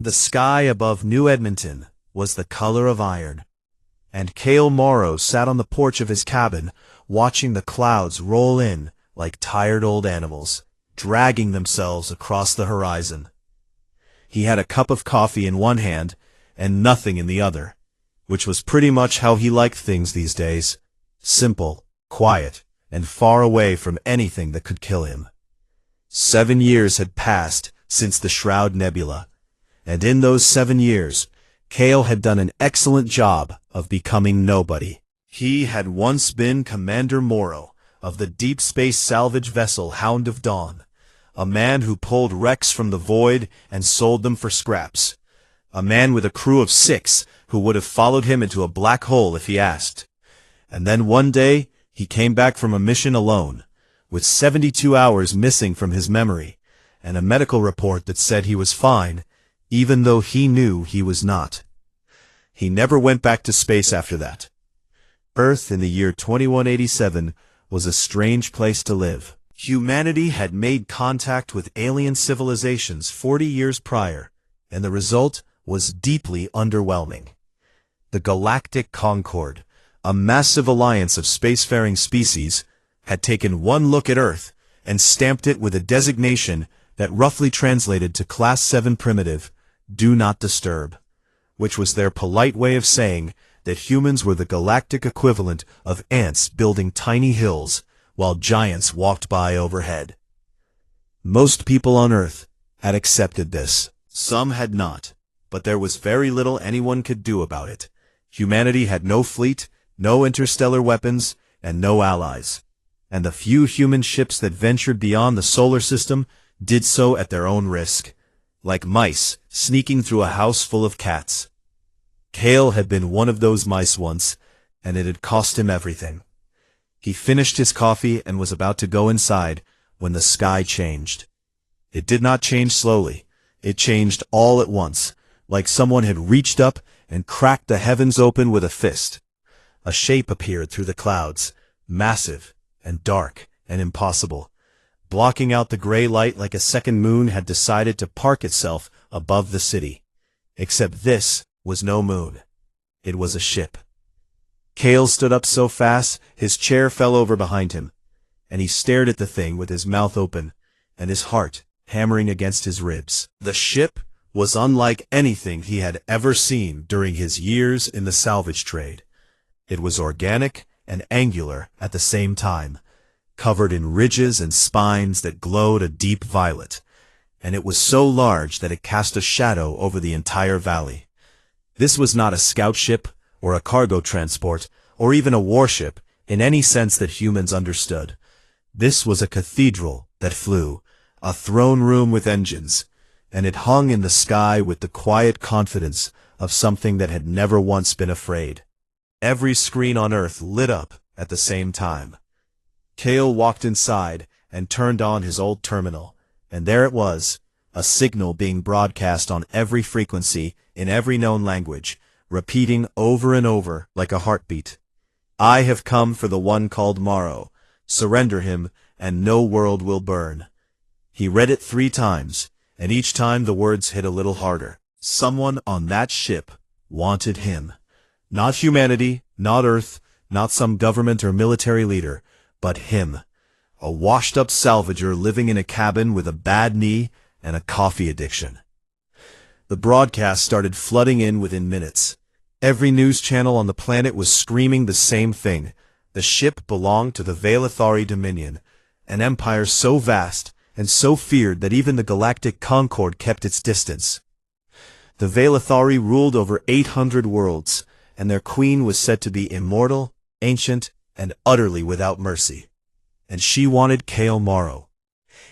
The sky above New Edmonton was the color of iron, and Cale Morrow sat on the porch of his cabin, watching the clouds roll in like tired old animals, dragging themselves across the horizon. He had a cup of coffee in one hand and nothing in the other, which was pretty much how he liked things these days: simple, quiet, and far away from anything that could kill him. 7 years had passed since the Shroud Nebula, and in those 7 years, Cale had done an excellent job of becoming nobody. He had once been Commander Morrow of the deep space salvage vessel Hound of Dawn, a man who pulled wrecks from the void and sold them for scraps, a man with a crew of 6 who would have followed him into a black hole if he asked. And then one day, he came back from a mission alone, with 72 hours missing from his memory, and a medical report that said he was fine, even though he knew he was not. He never went back to space after that. Earth in the year 2187 was a strange place to live. Humanity had made contact with alien civilizations 40 years prior, and the result was deeply underwhelming. The Galactic Concord, a massive alliance of spacefaring species, had taken one look at Earth and stamped it with a designation that roughly translated to Class 7 Primitive, Do Not Disturb, which was their polite way of saying that humans were the galactic equivalent of ants building tiny hills while giants walked by overhead. Most people on Earth had accepted this. Some had not, but there was very little anyone could do about it. Humanity had no fleet, no interstellar weapons, and no allies. And the few human ships that ventured beyond the solar system did so at their own risk, like mice sneaking through a house full of cats. Cale had been one of those mice once, and it had cost him everything. He finished his coffee and was about to go inside when the sky changed. It did not change slowly. It changed all at once, like someone had reached up and cracked the heavens open with a fist. A shape appeared through the clouds, massive and dark and impossible, blocking out the gray light like a second moon had decided to park itself above the city. Except this was no moon. It was a ship. Cale stood up so fast his chair fell over behind him, and he stared at the thing with his mouth open and his heart hammering against his ribs. The ship was unlike anything he had ever seen during his years in the salvage trade. It was organic and angular at the same time, covered in ridges and spines that glowed a deep violet, and it was so large that it cast a shadow over the entire valley. This was not a scout ship, or a cargo transport, or even a warship, in any sense that humans understood. This was a cathedral that flew, a throne room with engines, and it hung in the sky with the quiet confidence of something that had never once been afraid. Every screen on Earth lit up at the same time. Cale walked inside and turned on his old terminal, and there it was, a signal being broadcast on every frequency in every known language, repeating over and over like a heartbeat. I have come for the one called Morrow. Surrender him, and no world will burn. He read it 3 times, and each time the words hit a little harder. Someone on that ship wanted him. Not humanity, not Earth, not some government or military leader, but him. A washed-up salvager living in a cabin with a bad knee and a coffee addiction. The broadcast started flooding in within minutes. Every news channel on the planet was screaming the same thing. The ship belonged to the Velathari Dominion, an empire so vast and so feared that even the Galactic Concord kept its distance. The Velathari ruled over 800 worlds, and their queen was said to be immortal, ancient, and utterly without mercy. And she wanted Cale Morrow.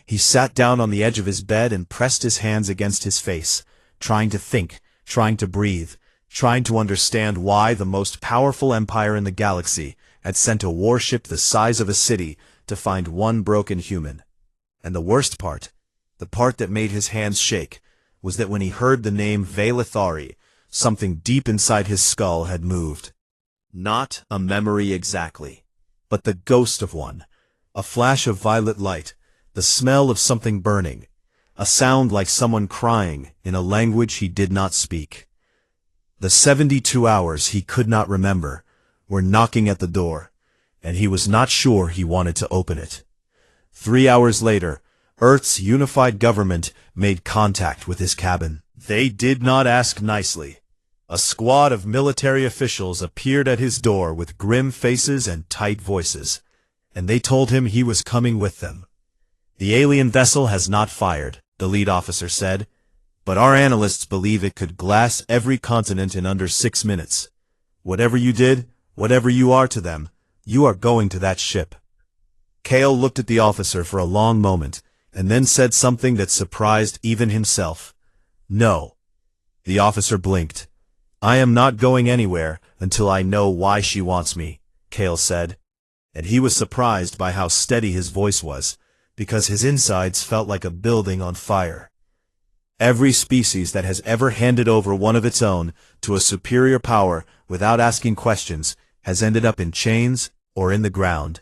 He sat down on the edge of his bed and pressed his hands against his face, trying to think, trying to breathe, trying to understand why the most powerful empire in the galaxy had sent a warship the size of a city to find one broken human. And the worst part, the part that made his hands shake, was that when he heard the name Velathari, something deep inside his skull had moved. Not a memory exactly, but the ghost of one. A flash of violet light, the smell of something burning, a sound like someone crying in a language he did not speak. The 72 hours he could not remember were knocking at the door, and he was not sure he wanted to open it. 3 hours later, Earth's unified government made contact with his cabin. They did not ask nicely. A squad of military officials appeared at his door with grim faces and tight voices, and they told him he was coming with them. "The alien vessel has not fired," the lead officer said, "but our analysts believe it could glass every continent in under 6 minutes. Whatever you did, whatever you are to them, you are going to that ship." Kale looked at the officer for a long moment, and then said something that surprised even himself. "No." The officer blinked. "I am not going anywhere until I know why she wants me," Kale said. And he was surprised by how steady his voice was, because his insides felt like a building on fire. Every species that has ever handed over one of its own to a superior power without asking questions has ended up in chains or in the ground.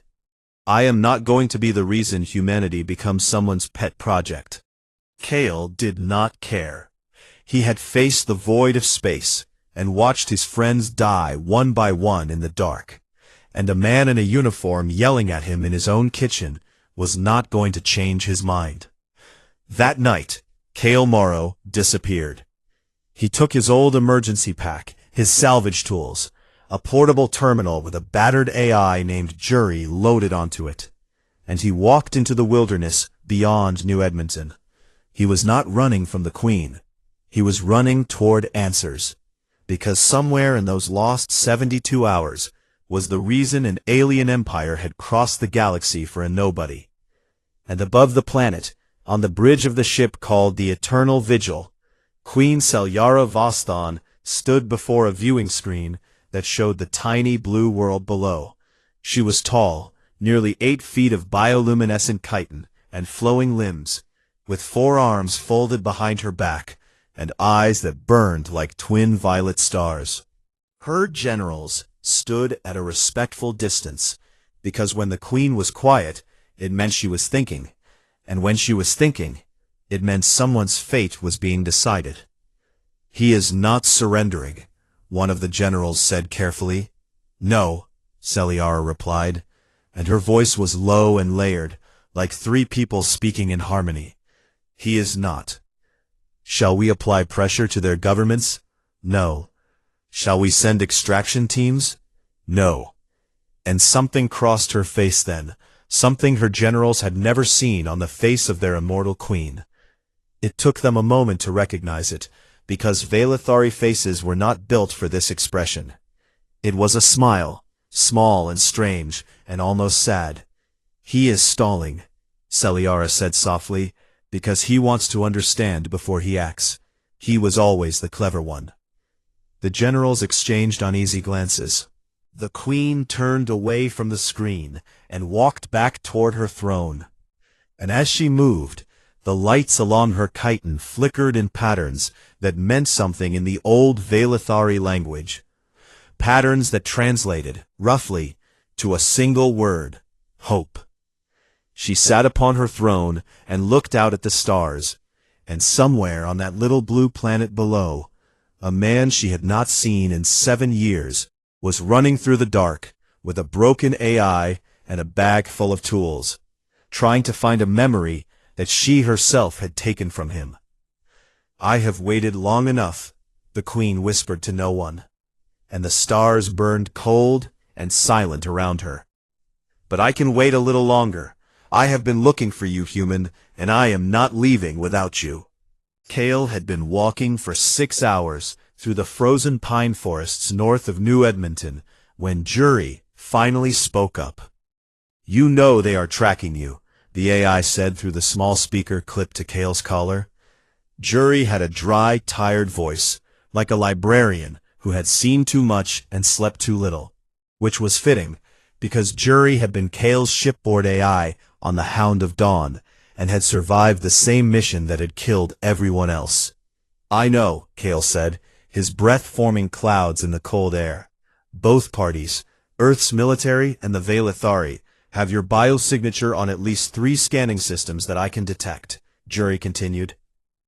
I am not going to be the reason humanity becomes someone's pet project. Kale did not care. He had faced the void of space and watched his friends die one by one in the dark, and a man in a uniform yelling at him in his own kitchen was not going to change his mind. That night, Kale Morrow disappeared. He took his old emergency pack, his salvage tools, a portable terminal with a battered AI named Jury loaded onto it, and he walked into the wilderness beyond New Edmonton. He was not running from the Queen. He was running toward answers, because somewhere in those lost 72 hours was the reason an alien empire had crossed the galaxy for a nobody. And above the planet, on the bridge of the ship called the Eternal Vigil, Queen Selyara Voston stood before a viewing screen that showed the tiny blue world below. She was tall, nearly 8 feet of bioluminescent chitin and flowing limbs, with 4 arms folded behind her back and eyes that burned like twin violet stars. Her generals stood at a respectful distance, because when the Queen was quiet, it meant she was thinking, and when she was thinking, it meant someone's fate was being decided. "He is not surrendering," one of the generals said carefully. "No," Selyara replied, and her voice was low and layered, like 3 people speaking in harmony. "He is not." "Shall we apply pressure to their governments?" "No." "Shall we send extraction teams?" "No." And something crossed her face then, something her generals had never seen on the face of their immortal queen. It took them a moment to recognize it, because Velathari faces were not built for this expression. It was a smile, small and strange, and almost sad. "He is stalling," Selyara said softly, "because he wants to understand before he acts. He was always the clever one." The generals exchanged uneasy glances. The Queen turned away from the screen and walked back toward her throne. And as she moved, the lights along her chitin flickered in patterns that meant something in the old Velathari language. Patterns that translated, roughly, to a single word: hope. She sat upon her throne and looked out at the stars, and somewhere on that little blue planet below, a man she had not seen in 7 years was running through the dark with a broken AI and a bag full of tools, trying to find a memory that she herself had taken from him. "I have waited long enough," the Queen whispered to no one, and the stars burned cold and silent around her. "But I can wait a little longer. I have been looking for you, human, and I am not leaving without you." Kale had been walking for 6 hours through the frozen pine forests north of New Edmonton when Jury finally spoke up. "You know they are tracking you," the AI said through the small speaker clipped to Kale's collar. Jury had a dry, tired voice, like a librarian who had seen too much and slept too little, which was fitting, because Jury had been Kale's shipboard AI on the Hound of Dawn, and had survived the same mission that had killed everyone else. "I know," Kale said, his breath forming clouds in the cold air. "Both parties, Earth's military and the Velathari, have your biosignature on at least 3 scanning systems that I can detect. Jury continued.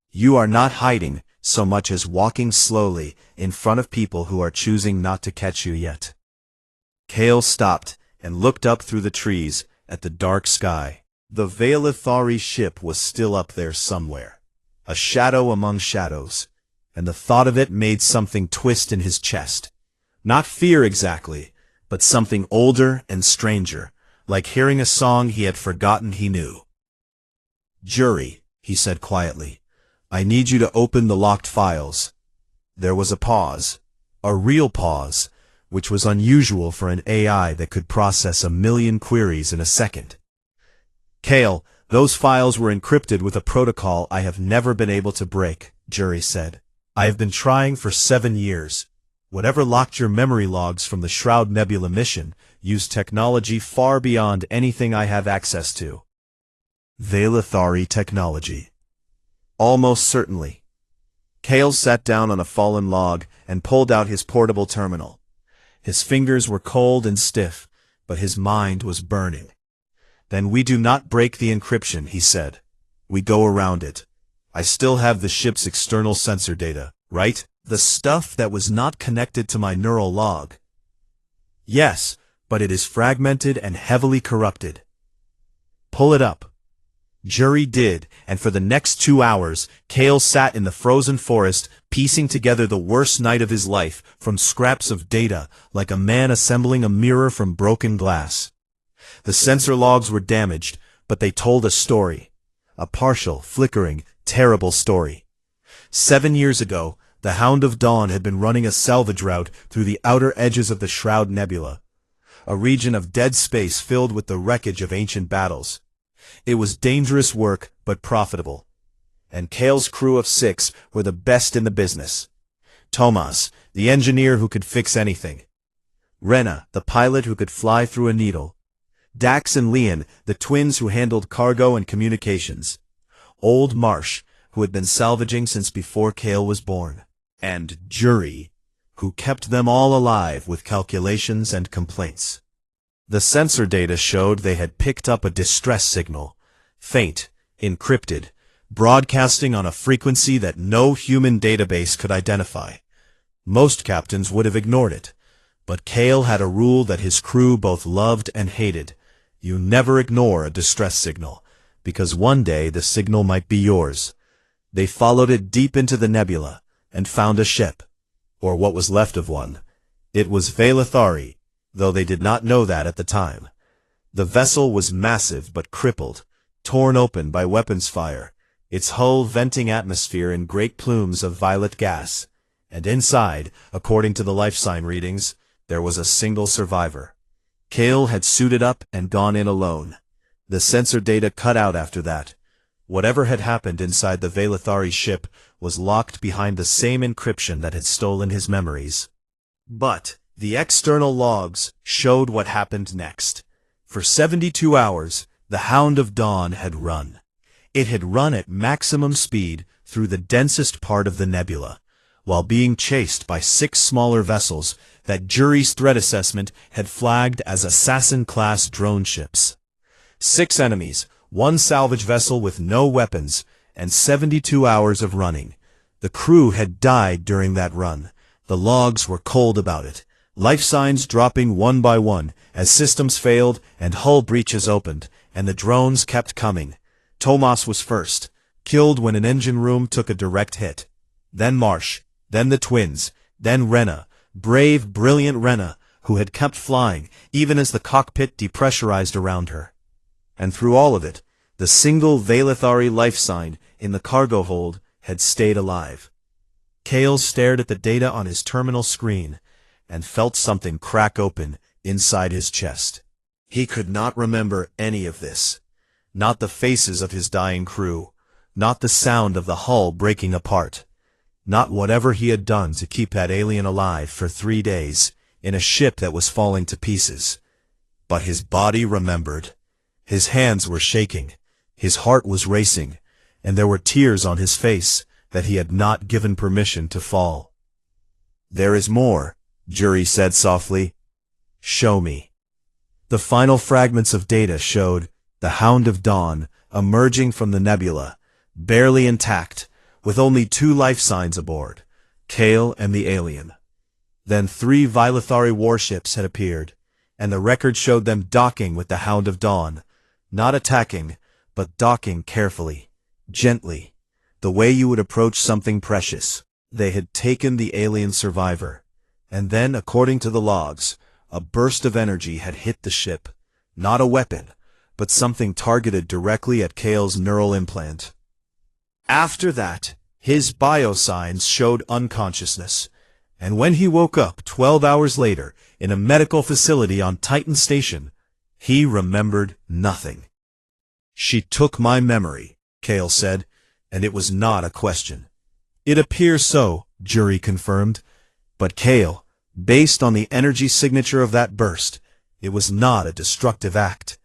You are not hiding so much as walking slowly in front of people who are choosing not to catch you yet. Kale stopped and looked up through the trees at the dark sky. The Velithari ship was still up there somewhere, a shadow among shadows, and the thought of it made something twist in his chest. Not fear exactly, but something older and stranger, like hearing a song he had forgotten he knew. Jury, he said quietly, I need you to open the locked files. There was a pause, a real pause, which was unusual for an AI that could process 1,000,000 queries in a second. Kale, those files were encrypted with a protocol I have never been able to break, Jury said. I have been trying for 7 years. Whatever locked your memory logs from the Shroud Nebula mission used technology far beyond anything I have access to. Velithari technology. Almost certainly. Kale sat down on a fallen log and pulled out his portable terminal. His fingers were cold and stiff, but his mind was burning. Then we do not break the encryption, he said. We go around it. I still have the ship's external sensor data, right? The stuff that was not connected to my neural log. Yes, but it is fragmented and heavily corrupted. Pull it up. Jury did, and for the next 2 hours, Kale sat in the frozen forest, piecing together the worst night of his life from scraps of data, like a man assembling a mirror from broken glass. The sensor logs were damaged, but they told a story. A partial, flickering, terrible story. 7 years ago, the Hound of Dawn had been running a salvage route through the outer edges of the Shroud Nebula, a region of dead space filled with the wreckage of ancient battles. It was dangerous work, but profitable. And Kale's crew of 6 were the best in the business. Tomas, the engineer who could fix anything. Rena, the pilot who could fly through a needle. Dax and Leon, the twins who handled cargo and communications. Old Marsh, who had been salvaging since before Kale was born. And Jury, who kept them all alive with calculations and complaints. The sensor data showed they had picked up a distress signal, faint, encrypted, broadcasting on a frequency that no human database could identify. Most captains would have ignored it, but Kale had a rule that his crew both loved and hated. You never ignore a distress signal, because one day the signal might be yours. They followed it deep into the nebula, and found a ship, or what was left of one. It was Velithari, though they did not know that at the time. The vessel was massive but crippled, torn open by weapons fire, its hull venting atmosphere in great plumes of violet gas, and inside, according to the life sign readings, there was a single survivor. Kale had suited up and gone in alone. The sensor data cut out after that. Whatever had happened inside the Velithari ship was locked behind the same encryption that had stolen his memories. But the external logs showed what happened next. For 72 hours, the Hound of Dawn had run. It had run at maximum speed through the densest part of the nebula, while being chased by 6 smaller vessels that Jury's threat assessment had flagged as assassin-class drone ships. 6 enemies, 1 salvage vessel with no weapons, and 72 hours of running. The crew had died during that run. The logs were cold about it, life signs dropping one by one as systems failed and hull breaches opened, and the drones kept coming. Tomas was first, killed when an engine room took a direct hit. Then Marsh, then the twins, then Rena, brave, brilliant Rena, who had kept flying even as the cockpit depressurized around her. And through all of it, the single Velithari life sign in the cargo hold had stayed alive. Kale stared at the data on his terminal screen and felt something crack open inside his chest. He could not remember any of this. Not the faces of his dying crew, not the sound of the hull breaking apart, not whatever he had done to keep that alien alive for 3 days in a ship that was falling to pieces. But his body remembered. His hands were shaking, his heart was racing, and there were tears on his face that he had not given permission to fall. There is more, Jury said softly. Show me. The final fragments of data showed the Hound of Dawn emerging from the nebula, barely intact, with only 2 life signs aboard, Kale and the alien. Then 3 Vilethari warships had appeared, and the record showed them docking with the Hound of Dawn, not attacking, but docking carefully, gently, the way you would approach something precious. They had taken the alien survivor, and then, according to the logs, a burst of energy had hit the ship, not a weapon, but something targeted directly at Kale's neural implant. After that, his biosigns showed unconsciousness, and when he woke up 12 hours later in a medical facility on Titan Station, he remembered nothing. "She took my memory," Kale said, and it was not a question. "It appears so," Jury confirmed, but Kale, based on the energy signature of that burst, it was not a destructive act.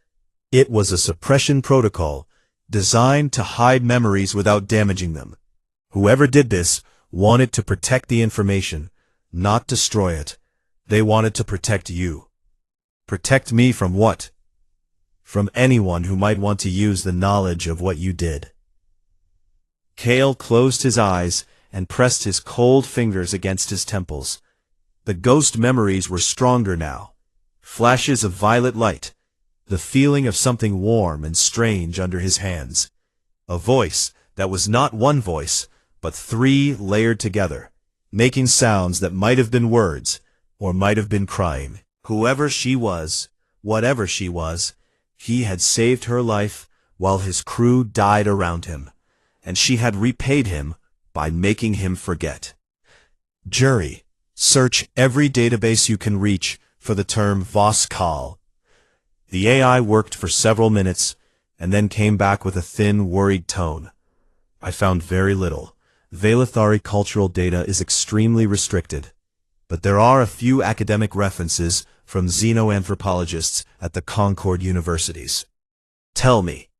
It was a suppression protocol designed to hide memories without damaging them. Whoever did this wanted to protect the information, not destroy it. They wanted to protect you. Protect me from what? From anyone who might want to use the knowledge of what you did. Kale closed his eyes and pressed his cold fingers against his temples. The ghost memories were stronger now. Flashes of violet light, the feeling of something warm and strange under his hands. A voice that was not one voice, but 3 layered together, making sounds that might have been words, or might have been crying. Whoever she was, whatever she was, he had saved her life while his crew died around him, and she had repaid him by making him forget. Jury, search every database you can reach for the term Voskal. The AI worked for several minutes, and then came back with a thin, worried tone. "I found very little. Vilethari cultural data is extremely restricted, but there are a few academic references from xenoanthropologists at the Concord universities." "Tell me."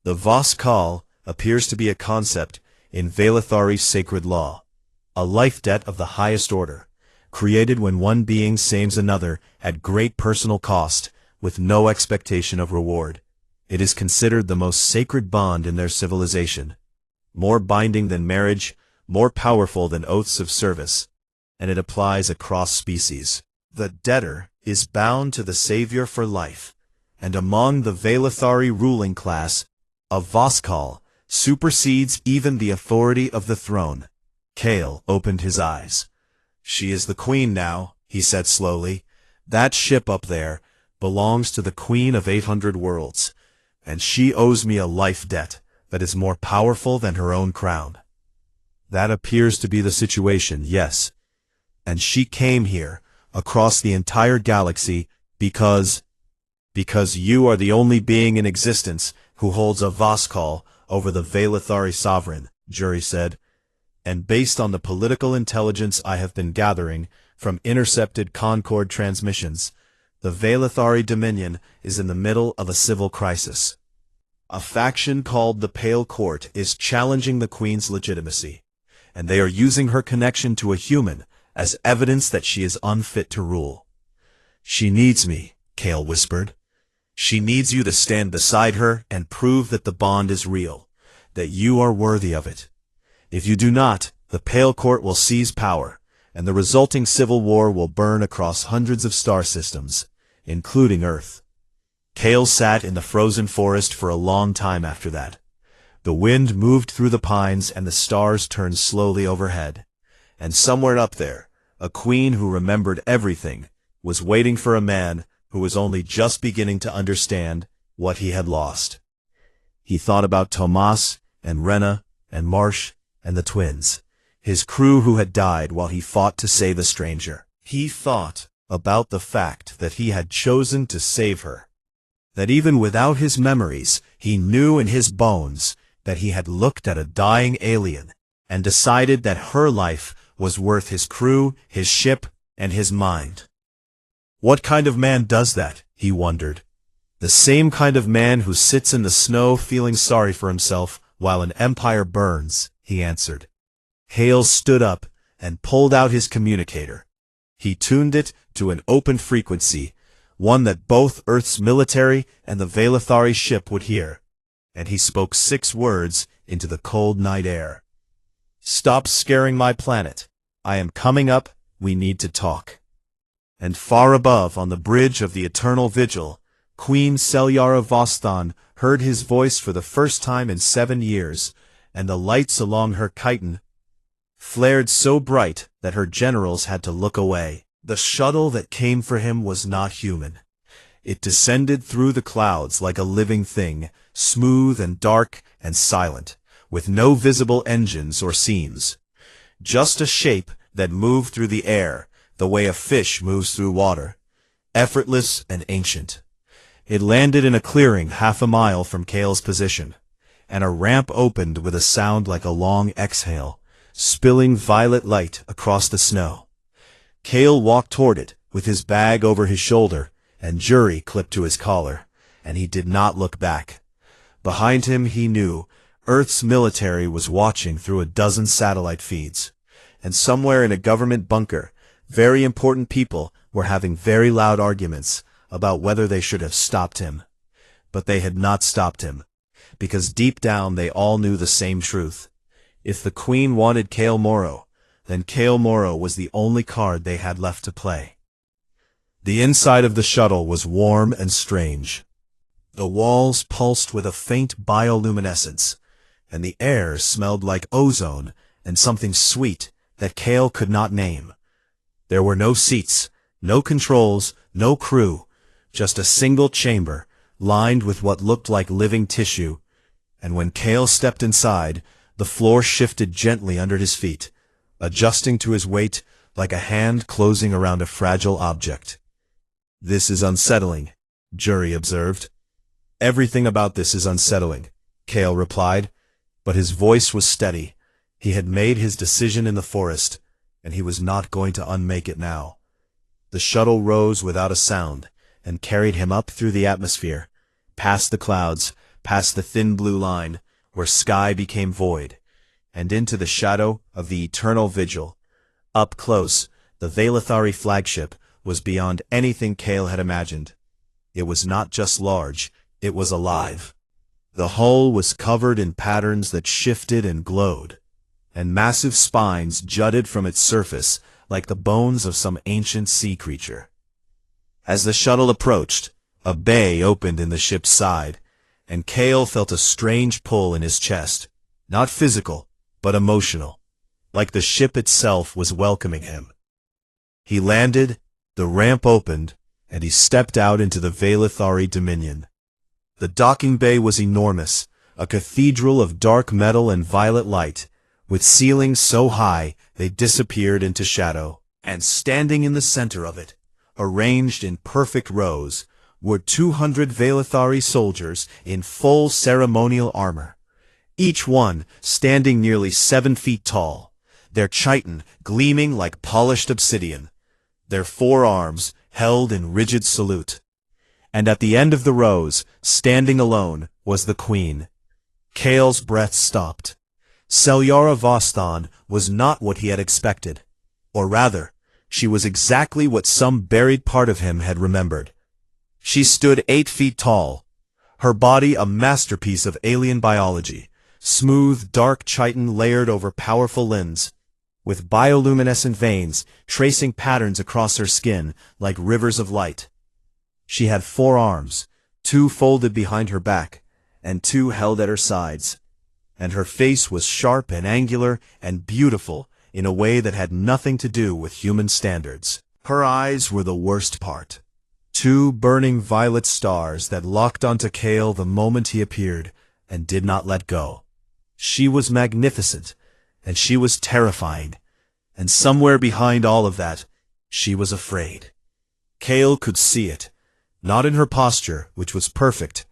The Voskal appears to be a concept in Vilethari's sacred law, a life debt of the highest order, created when one being saves another at great personal cost, with no expectation of reward. It is considered the most sacred bond in their civilization, more binding than marriage, more powerful than oaths of service, and it applies across species. The debtor is bound to the savior for life, and among the Vilethari ruling class, a Voskal supersedes even the authority of the throne. Kale opened his eyes. "She is the queen now," he said slowly. "That ship up there belongs to the queen of 800 worlds, and she owes me a life debt that is more powerful than her own crown." "That appears to be the situation, yes. And she came here, across the entire galaxy, because you are the only being in existence who holds a Voskal over the Vilethari sovereign," Jury said. "And based on the political intelligence I have been gathering from intercepted Concord transmissions, the Vilethari Dominion is in the middle of a civil crisis. A faction called the Pale Court is challenging the Queen's legitimacy, and they are using her connection to a human as evidence that she is unfit to rule." "She needs me," Kale whispered. "She needs you to stand beside her and prove that the bond is real, that you are worthy of it. If you do not, the Pale Court will seize power, and the resulting civil war will burn across hundreds of star systems, including Earth." Kale sat in the frozen forest for a long time after that. The wind moved through the pines and the stars turned slowly overhead. And somewhere up there, a queen who remembered everything was waiting for a man who was only just beginning to understand what he had lost. He thought about Tomas and Rena and Marsh and the twins, his crew who had died while he fought to save a stranger. He thought about the fact that he had chosen to save her, that even without his memories, he knew in his bones that he had looked at a dying alien and decided that her life was worth his crew, his ship, and his mind. What kind of man does that, he wondered. The same kind of man who sits in the snow feeling sorry for himself while an empire burns, he answered. Hale stood up and pulled out his communicator. He tuned it to an open frequency, one that both Earth's military and the Vilethari ship would hear, and he spoke 6 words into the cold night air. "Stop scaring my planet. I am coming up, we need to talk." And far above, on the bridge of the eternal vigil, Queen Selyara Voston heard his voice for the first time in 7 years, and the lights along her chiton flared so bright that her generals had to look away. The shuttle that came for him was not human. It descended through the clouds like a living thing, smooth and dark and silent, with no visible engines or seams. Just a shape that moved through the air, the way a fish moves through water, effortless and ancient. It landed in a clearing 1/2 mile from Kale's position, and a ramp opened with a sound like a long exhale, spilling violet light across the snow. Kale walked toward it, with his bag over his shoulder and jury clipped to his collar, and he did not look back. Behind him, he knew, Earth's military was watching through a dozen satellite feeds, and somewhere in a government bunker, very important people were having very loud arguments about whether they should have stopped him. But they had not stopped him, because deep down they all knew the same truth. If the Queen wanted Kale Morrow, then Kale Morrow was the only card they had left to play. The inside of the shuttle was warm and strange. The walls pulsed with a faint bioluminescence, and the air smelled like ozone and something sweet that Kale could not name. There were no seats, no controls, no crew, just a single chamber, lined with what looked like living tissue, and when Kale stepped inside, the floor shifted gently under his feet, adjusting to his weight like a hand closing around a fragile object. "This is unsettling," Jury observed. "Everything about this is unsettling," Kale replied, but his voice was steady. He had made his decision in the forest, and he was not going to unmake it now. The shuttle rose without a sound and carried him up through the atmosphere, past the clouds, past the thin blue line, where sky became void, and into the shadow of the eternal vigil. Up close, the Valithari flagship was beyond anything Kale had imagined. It was not just large, it was alive. The hull was covered in patterns that shifted and glowed, and massive spines jutted from its surface like the bones of some ancient sea creature. As the shuttle approached, a bay opened in the ship's side, and Kale felt a strange pull in his chest, not physical, but emotional, like the ship itself was welcoming him. He landed, the ramp opened, and he stepped out into the Valithari dominion. The docking bay was enormous, a cathedral of dark metal and violet light, with ceilings so high they disappeared into shadow. And standing in the center of it, arranged in perfect rows, were 200 Valithari soldiers in full ceremonial armor, each one standing nearly 7 feet tall, their chiton gleaming like polished obsidian, their forearms held in rigid salute. And at the end of the rows, standing alone, was the Queen. Kale's breath stopped. Selyara Voston was not what he had expected, or rather, she was exactly what some buried part of him had remembered. She stood 8 feet tall, her body a masterpiece of alien biology, smooth, dark chitin layered over powerful limbs, with bioluminescent veins tracing patterns across her skin like rivers of light. She had 4 arms, 2 folded behind her back, and 2 held at her sides, and her face was sharp and angular and beautiful in a way that had nothing to do with human standards. Her eyes were the worst part. 2 burning violet stars that locked onto Kale the moment he appeared and did not let go. She was magnificent, and she was terrifying, and somewhere behind all of that, she was afraid. Kale could see it, not in her posture, which was perfect,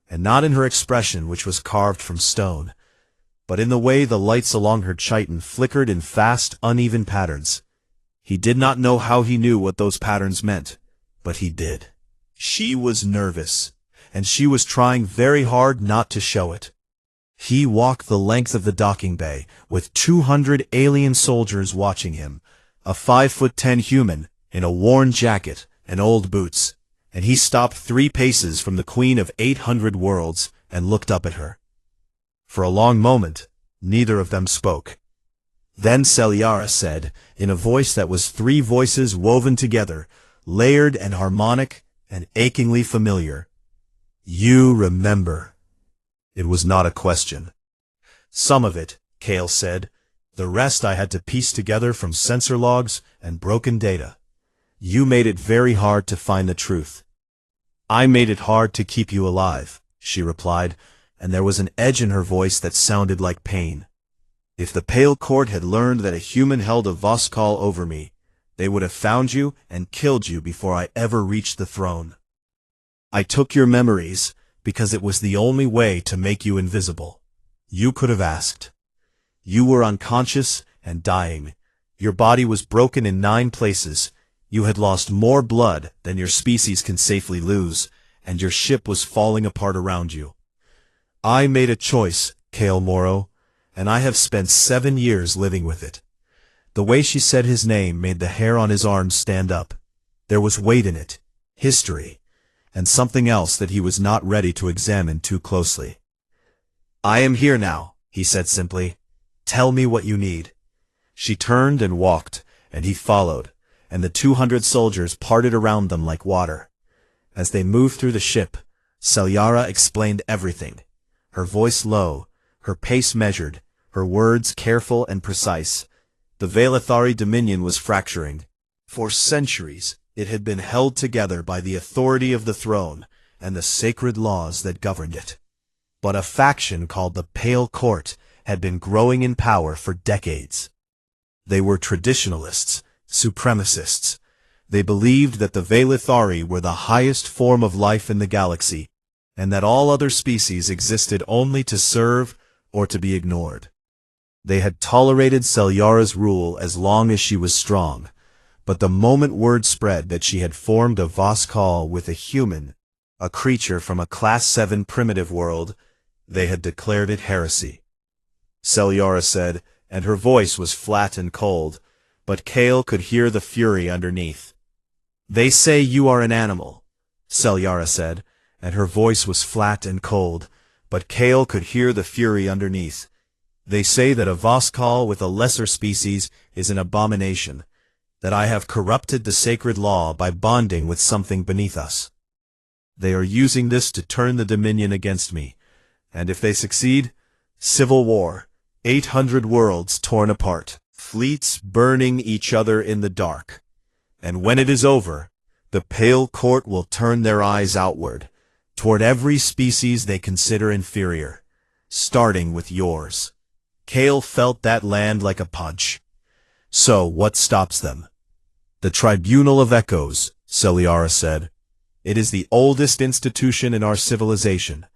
and not in her expression, which was carved from stone, but in the way the lights along her chiton flickered in fast, uneven patterns. He did not know how he knew what those patterns meant, but he did. She was nervous, and she was trying very hard not to show it. He walked the length of the docking bay, with 200 alien soldiers watching him, a 5'10" human in a worn jacket and old boots, and he stopped 3 paces from the Queen of 800 worlds and looked up at her. For a long moment, neither of them spoke. Then Selyara said, in a voice that was three voices woven together, layered and harmonic and achingly familiar, "You remember." It was not a question. "Some of it," Kale said. "The rest I had to piece together from sensor logs and broken data. You made it very hard to find the truth." "I made it hard to keep you alive," she replied, and there was an edge in her voice that sounded like pain. "If the Pale Court had learned that a human held a Voskal over me, they would have found you and killed you before I ever reached the throne. I took your memories because it was the only way to make you invisible. You could have asked. You were unconscious and dying. Your body was broken in 9 places. You had lost more blood than your species can safely lose, and your ship was falling apart around you. I made a choice, Kale Morrow, and I have spent 7 years living with it." The way she said his name made the hair on his arms stand up. There was weight in it, history, and something else that he was not ready to examine too closely. "I am here now," he said simply. "Tell me what you need." She turned and walked, and he followed, and the 200 soldiers parted around them like water. As they moved through the ship, Selyara explained everything, her voice low, her pace measured, her words careful and precise. The Velathari Dominion was fracturing. For centuries, it had been held together by the authority of the throne and the sacred laws that governed it. But a faction called the Pale Court had been growing in power for decades. They were traditionalists, supremacists. They believed that the Velathari were the highest form of life in the galaxy, and that all other species existed only to serve or to be ignored. They had tolerated Selyara's rule as long as she was strong, but the moment word spread that she had formed a Voskal with a human, a creature from a Class 7 primitive world, they had declared it heresy. Selyara said, and her voice was flat and cold, but Kale could hear the fury underneath. "They say you are an animal," Selyara said, and her voice was flat and cold, but Kale could hear the fury underneath. "They say that a Voskal with a lesser species is an abomination, that I have corrupted the sacred law by bonding with something beneath us. They are using this to turn the Dominion against me, and if they succeed, civil war, 800 worlds torn apart, fleets burning each other in the dark. And when it is over, the Pale Court will turn their eyes outward, toward every species they consider inferior, starting with yours." Kale felt that land like a punch. "So, what stops them?" "The Tribunal of Echoes," Selyara said. "It is the oldest institution in our civilization,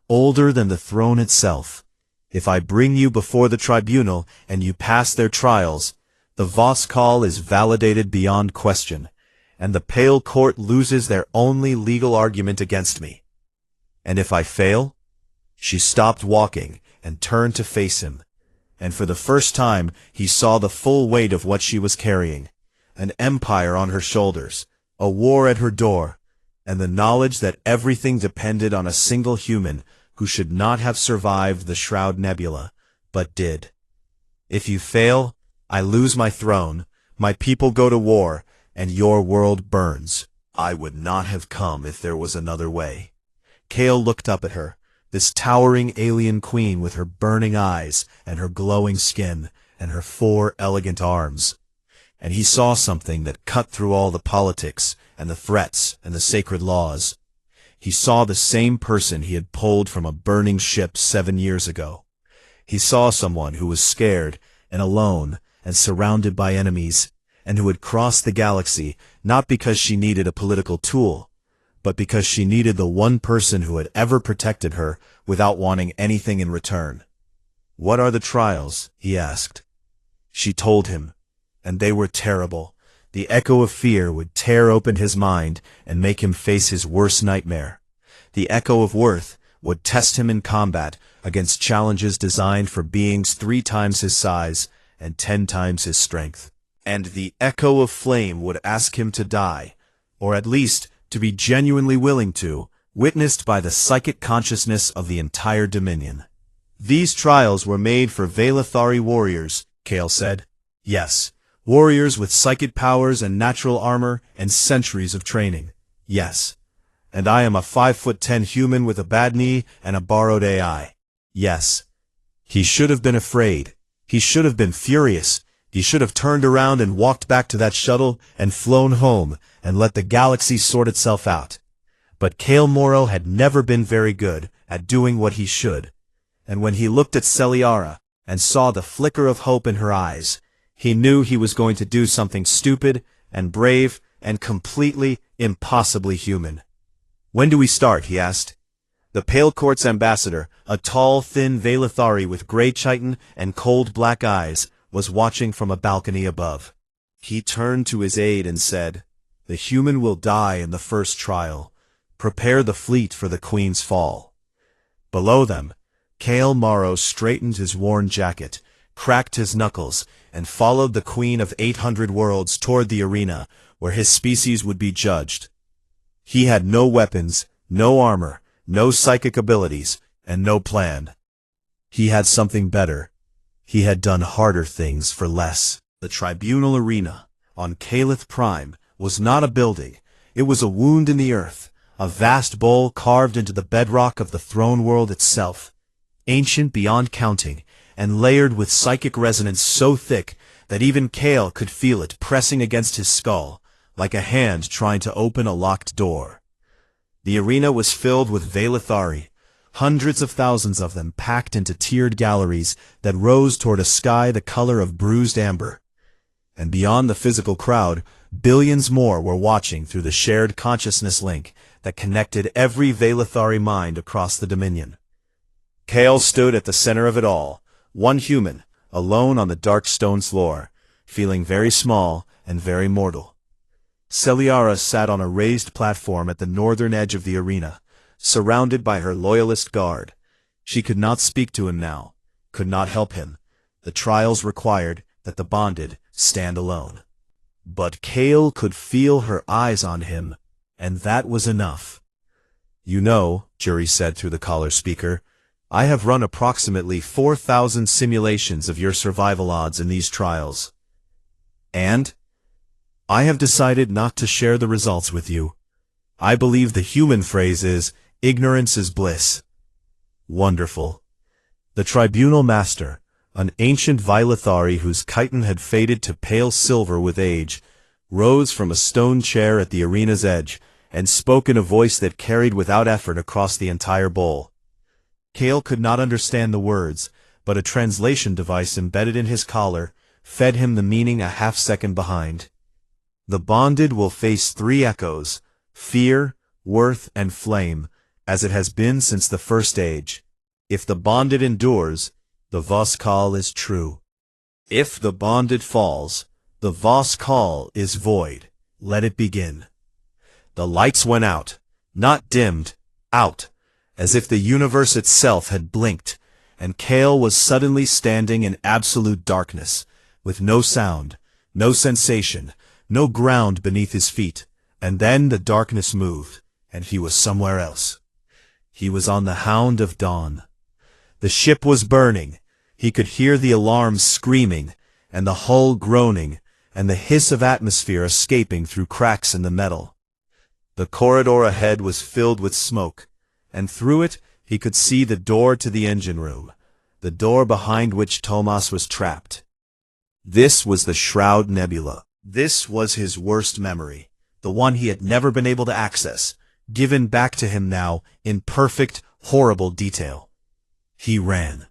older than the throne itself. If I bring you before the tribunal and you pass their trials, the Voskal is validated beyond question, and the Pale Court loses their only legal argument against me. And if I fail?" She stopped walking and turned to face him, and for the first time he saw the full weight of what she was carrying, an empire on her shoulders, a war at her door, and the knowledge that everything depended on a single human who should not have survived the Shroud Nebula, but did. "If you fail, I lose my throne, my people go to war, and your world burns. I would not have come if there was another way." Kale looked up at her, this towering alien queen with her burning eyes and her glowing skin and her 4 elegant arms. And he saw something that cut through all the politics and the threats and the sacred laws. He saw the same person he had pulled from a burning ship 7 years ago. He saw someone who was scared and alone and surrounded by enemies, and who had crossed the galaxy not because she needed a political tool, but because she needed the one person who had ever protected her without wanting anything in return. "What are the trials?" he asked. She told him, and they were terrible. The echo of fear would tear open his mind and make him face his worst nightmare. The echo of worth would test him in combat against challenges designed for beings 3 times his size and 10 times his strength. And the echo of flame would ask him to die, or at least to be genuinely willing to, witnessed by the psychic consciousness of the entire Dominion. These trials were made for Velathari warriors, Kale said. Yes, warriors with psychic powers and natural armor and centuries of training. Yes. And I am a 5'10" human with a bad knee and a borrowed AI. Yes. He should have been afraid. He should have been furious. He should have turned around and walked back to that shuttle and flown home and let the galaxy sort itself out. But Kale Morrow had never been very good at doing what he should. And when he looked at Celiara and saw the flicker of hope in her eyes, he knew he was going to do something stupid and brave and completely, impossibly human. When do we start? He asked. The Pale Court's ambassador, a tall, thin Velathari with gray chitin and cold black eyes, was watching from a balcony above. He turned to his aide and said, "The human will die in the first trial. Prepare the fleet for the Queen's fall." Below them, Kale Morrow straightened his worn jacket, cracked his knuckles, and followed the Queen of 800 Worlds toward the arena where his species would be judged. He had no weapons, no armor, no psychic abilities, and no plan. He had something better. He had done harder things for less. The tribunal arena on Calith Prime was not a building. It was a wound in the earth, a vast bowl carved into the bedrock of the throne world itself, ancient beyond counting, and layered with psychic resonance so thick that even Kale could feel it pressing against his skull, like a hand trying to open a locked door. The arena was filled with Velathari, hundreds of thousands of them packed into tiered galleries that rose toward a sky the color of bruised amber. And beyond the physical crowd, billions more were watching through the shared consciousness link that connected every Velathari mind across the Dominion. Kale stood at the center of it all, one human, alone on the dark stone floor, feeling very small and very mortal. Celiara sat on a raised platform at the northern edge of the arena, surrounded by her loyalist guard. She could not speak to him now, could not help him. The trials required that the bonded stand alone. But Kale could feel her eyes on him, and that was enough. "You know," Jury said through the collar speaker, "I have run approximately 4,000 simulations of your survival odds in these trials. And I have decided not to share the results with you. I believe the human phrase is, 'Ignorance is bliss.'" Wonderful. The tribunal master, an ancient Velathari whose chitin had faded to pale silver with age, rose from a stone chair at the arena's edge and spoke in a voice that carried without effort across the entire bowl. Kale could not understand the words, but a translation device embedded in his collar fed him the meaning a half-second behind. The bonded will face three echoes, fear, worth, and flame, as it has been since the first age. If the bonded endures, the Voskal is true. If the bonded falls, the Voskal is void. Let it begin. The lights went out, not dimmed, out, as if the universe itself had blinked, and Kale was suddenly standing in absolute darkness, with no sound, no sensation, no ground beneath his feet, and then the darkness moved, and he was somewhere else. He was on the Hound of Dawn. The ship was burning. He could hear the alarms screaming, and the hull groaning, and the hiss of atmosphere escaping through cracks in the metal. The corridor ahead was filled with smoke, and through it he could see the door to the engine room, the door behind which Tomas was trapped. This was the Shroud Nebula. This was his worst memory, the one he had never been able to access, given back to him now in perfect, horrible detail. He ran.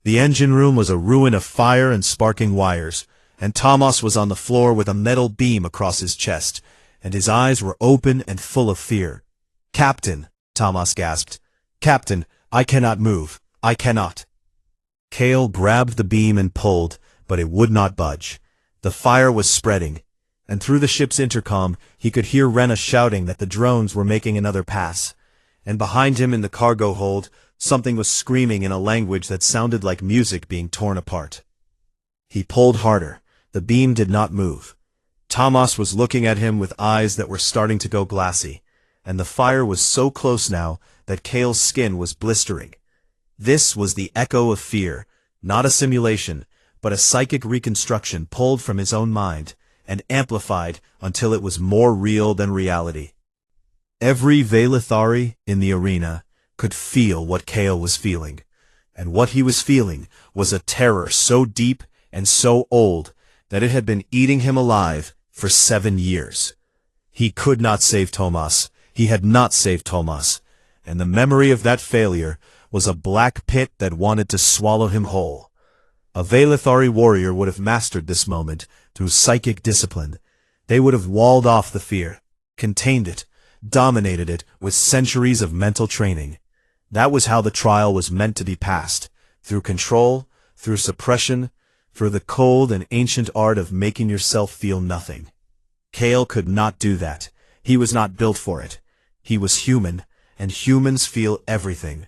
The engine room was a ruin of fire and sparking wires, and Tomas was on the floor with a metal beam across his chest, and his eyes were open and full of fear. "Captain," Tomas gasped. "Captain, I cannot move. I cannot." Kale grabbed the beam and pulled, but it would not budge. The fire was spreading, and through the ship's intercom he could hear Rena shouting that the drones were making another pass, and behind him in the cargo hold something was screaming in a language that sounded like music being torn apart. He pulled harder. The beam did not move. Tomas was looking at him with eyes that were starting to go glassy, and the fire was so close now that Kale's skin was blistering. This was the echo of fear, not a simulation, but a psychic reconstruction pulled from his own mind, and amplified until it was more real than reality. Every Velithari in the arena could feel what Kale was feeling, and what he was feeling was a terror so deep and so old that it had been eating him alive for 7 years. He could not save Tomas. He had not saved Tomas, and the memory of that failure was a black pit that wanted to swallow him whole. A Velithari warrior would have mastered this moment through psychic discipline. They would have walled off the fear, contained it, dominated it with centuries of mental training. That was how the trial was meant to be passed, through control, through suppression, through the cold and ancient art of making yourself feel nothing. Kale could not do that. He was not built for it. He was human, and humans feel everything.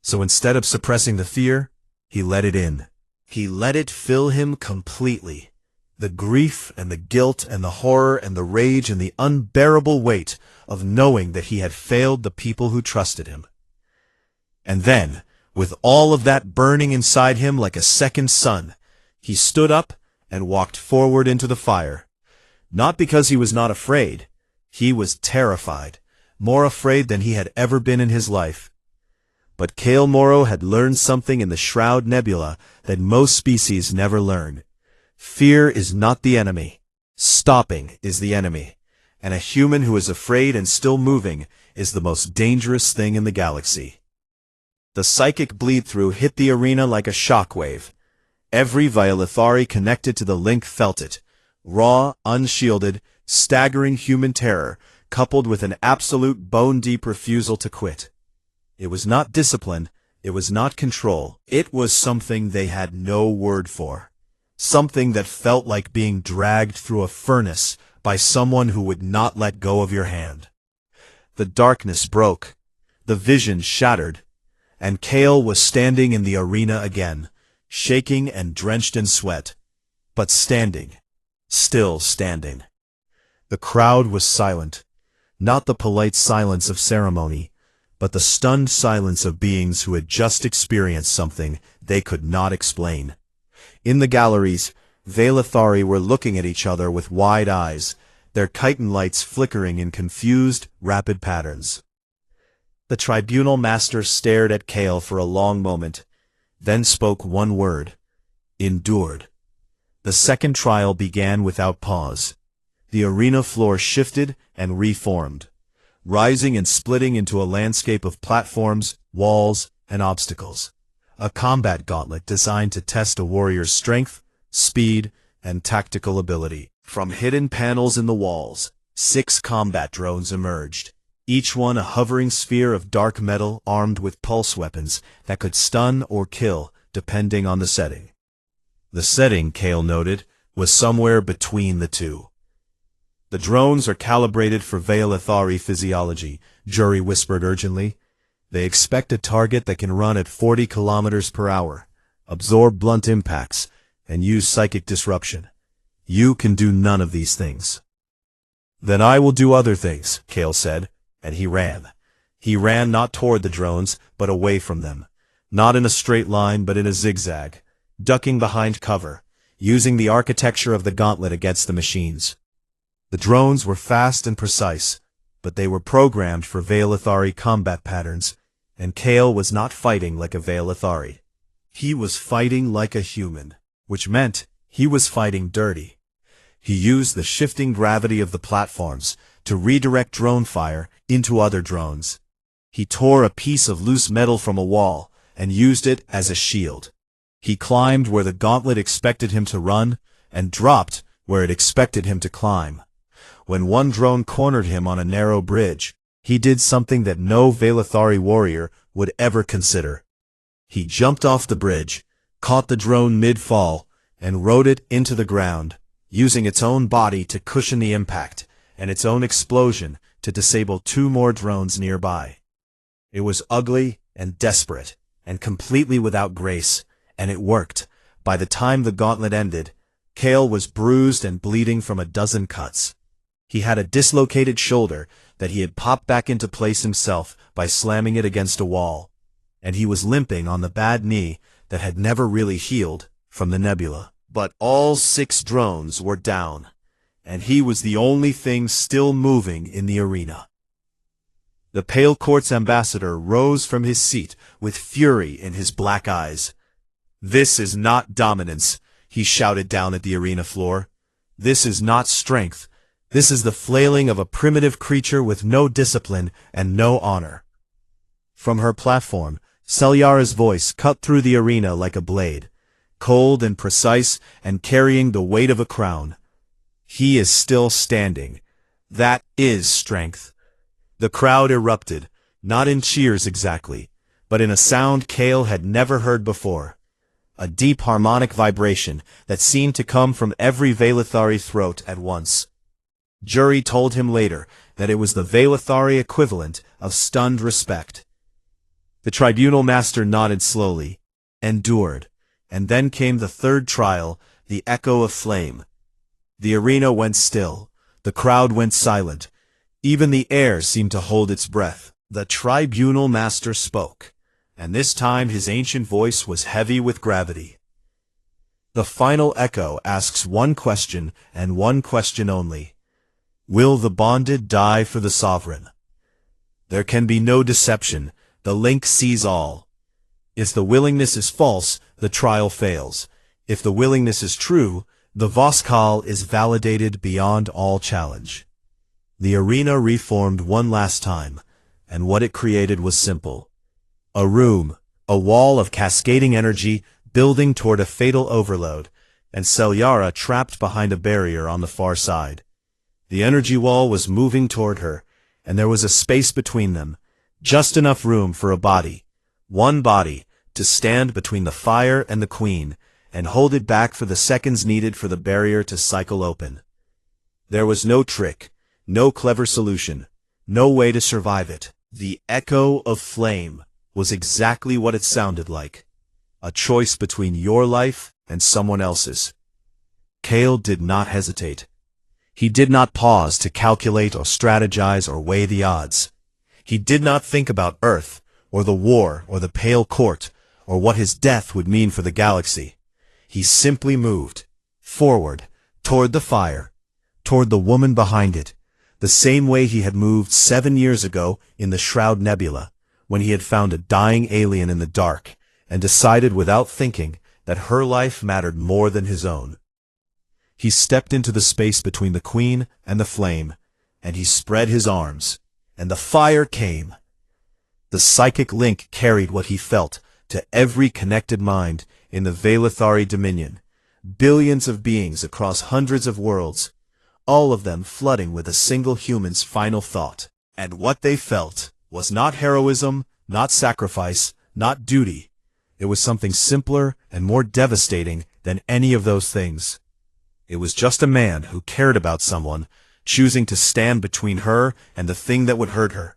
So instead of suppressing the fear, he let it in. He let it fill him completely. The grief and the guilt and the horror and the rage and the unbearable weight of knowing that he had failed the people who trusted him. And then, with all of that burning inside him like a second sun, he stood up and walked forward into the fire. Not because he was not afraid. He was terrified, more afraid than he had ever been in his life. But Kale Morrow had learned something in the Shroud Nebula that most species never learn. Fear is not the enemy. Stopping is the enemy. And a human who is afraid and still moving is the most dangerous thing in the galaxy. The psychic bleed-through hit the arena like a shockwave. Every Velithari connected to the link felt it. Raw, unshielded, staggering human terror, coupled with an absolute bone-deep refusal to quit. It was not discipline, it was not control, it was something they had no word for. Something that felt like being dragged through a furnace by someone who would not let go of your hand. The darkness broke, the vision shattered, and Kale was standing in the arena again, shaking and drenched in sweat, but standing, still standing. The crowd was silent, not the polite silence of ceremony, but the stunned silence of beings who had just experienced something they could not explain. In the galleries, Velithari were looking at each other with wide eyes, their chitin lights flickering in confused, rapid patterns. The tribunal master stared at Kale for a long moment, then spoke one word: endured. The second trial began without pause. The arena floor shifted and reformed, rising and splitting into a landscape of platforms, walls, and obstacles. A combat gauntlet designed to test a warrior's strength, speed, and tactical ability. From hidden panels in the walls, 6 combat drones emerged, each one a hovering sphere of dark metal armed with pulse weapons that could stun or kill depending on the setting. The setting, Kale noted, was somewhere between the two. The drones are calibrated for Velithari physiology, Jury whispered urgently. They expect a target that can run at 40 kilometers per hour, absorb blunt impacts, and use psychic disruption. You can do none of these things. Then I will do other things, Kale said, and he ran. He ran not toward the drones, but away from them. Not in a straight line, but in a zigzag, ducking behind cover, using the architecture of the gauntlet against the machines. The drones were fast and precise, but they were programmed for Velithari combat patterns, and Kale was not fighting like a Velithari. He was fighting like a human, which meant he was fighting dirty. He used the shifting gravity of the platforms to redirect drone fire into other drones. He tore a piece of loose metal from a wall and used it as a shield. He climbed where the gauntlet expected him to run, and dropped where it expected him to climb. When one drone cornered him on a narrow bridge, he did something that no Velithari warrior would ever consider. He jumped off the bridge, caught the drone mid-fall, and rode it into the ground, using its own body to cushion the impact, and its own explosion to disable 2 more drones nearby. It was ugly and desperate, and completely without grace, and it worked. By the time the gauntlet ended, Kale was bruised and bleeding from a dozen cuts. He had a dislocated shoulder that he had popped back into place himself by slamming it against a wall. and he was limping on the bad knee that had never really healed from the nebula. But all 6 drones were down, and he was the only thing still moving in the arena. The Pale Court's ambassador rose from his seat with fury in his black eyes. "This is not dominance," he shouted down at the arena floor. "This is not strength. This is the flailing of a primitive creature with no discipline and no honor." From her platform, Selyara's voice cut through the arena like a blade, cold and precise and carrying the weight of a crown. "He is still standing. That is strength." The crowd erupted, not in cheers exactly, but in a sound Kale had never heard before. A deep harmonic vibration that seemed to come from every Velathari throat at once. Jury told him later that it was the Velathari equivalent of stunned respect. The tribunal master nodded slowly, endured, and then came the third trial, the echo of flame. The arena went still, the crowd went silent, even the air seemed to hold its breath. The tribunal master spoke, and this time his ancient voice was heavy with gravity. The final echo asks one question and one question only. Will the bonded die for the sovereign? There can be no deception. The link sees all. If the willingness is false, the trial fails. If the willingness is true, the Voskal is validated beyond all challenge. The arena reformed one last time, and what it created was simple. A room, a wall of cascading energy building toward a fatal overload, and Selyara trapped behind a barrier on the far side. The energy wall was moving toward her, and there was a space between them, just enough room for a body, one body, to stand between the fire and the queen, and hold it back for the seconds needed for the barrier to cycle open. There was no trick, no clever solution, no way to survive it. The echo of flame was exactly what it sounded like. A choice between your life and someone else's. Kale did not hesitate. He did not pause to calculate or strategize or weigh the odds. He did not think about Earth, or the war, or the Pale Court, or what his death would mean for the galaxy. He simply moved, forward, toward the fire, toward the woman behind it, the same way he had moved 7 years ago in the Shroud Nebula, when he had found a dying alien in the dark, and decided without thinking that her life mattered more than his own. He stepped into the space between the queen and the flame, and he spread his arms, and the fire came. The psychic link carried what he felt to every connected mind in the Velathari Dominion, billions of beings across hundreds of worlds, all of them flooding with a single human's final thought. And what they felt was not heroism, not sacrifice, not duty. It was something simpler and more devastating than any of those things. It was just a man who cared about someone, choosing to stand between her and the thing that would hurt her.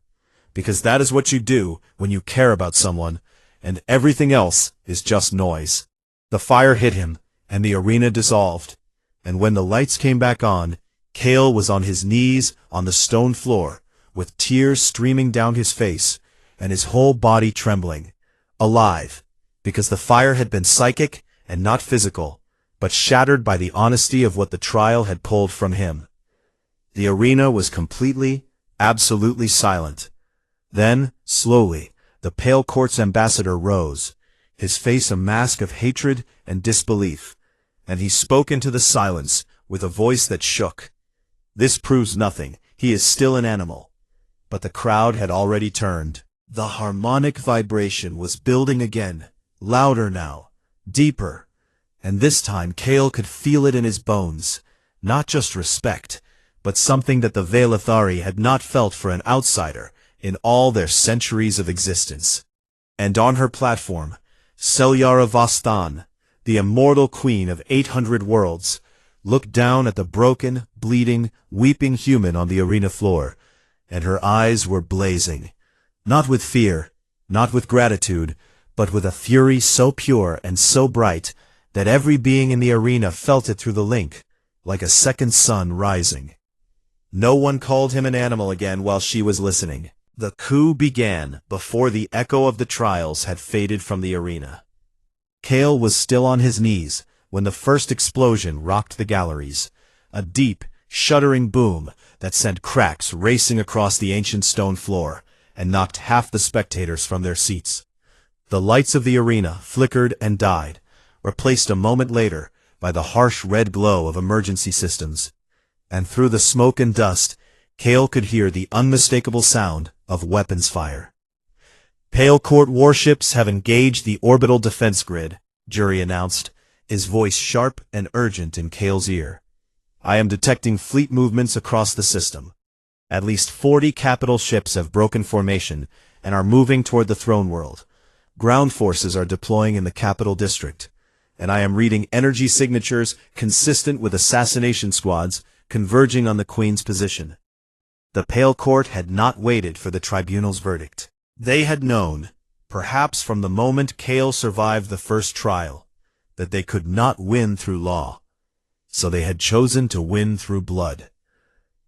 Because that is what you do when you care about someone, and everything else is just noise. The fire hit him, and the arena dissolved. And when the lights came back on, Kale was on his knees on the stone floor, with tears streaming down his face, and his whole body trembling. Alive, because the fire had been psychic and not physical, but shattered by the honesty of what the trial had pulled from him. The arena was completely, absolutely silent. Then, slowly, the Pale Court's ambassador rose, his face a mask of hatred and disbelief, and he spoke into the silence with a voice that shook. This proves nothing. He is still an animal. But the crowd had already turned. The harmonic vibration was building again, louder now, deeper, and this time Kale could feel it in his bones, not just respect, but something that the Velathari had not felt for an outsider in all their centuries of existence. And on her platform, Selyara Vostan, the immortal queen of 800 worlds, looked down at the broken, bleeding, weeping human on the arena floor, and her eyes were blazing, not with fear, not with gratitude, but with a fury so pure and so bright that every being in the arena felt it through the link, like a second sun rising. No one called him an animal again while she was listening. The coup began before the echo of the trials had faded from the arena. Kale was still on his knees when the first explosion rocked the galleries, a deep, shuddering boom that sent cracks racing across the ancient stone floor and knocked half the spectators from their seats. The lights of the arena flickered and died, replaced a moment later by the harsh red glow of emergency systems. And through the smoke and dust, Kale could hear the unmistakable sound of weapons fire. Pale Court warships have engaged the orbital defense grid, Jury announced, his voice sharp and urgent in Kale's ear. I am detecting fleet movements across the system. At least 40 capital ships have broken formation and are moving toward the throne world. Ground forces are deploying in the capital district, and I am reading energy signatures consistent with assassination squads converging on the Queen's position. The Pale Court had not waited for the tribunal's verdict. They had known, perhaps from the moment Kale survived the first trial, that they could not win through law. So they had chosen to win through blood.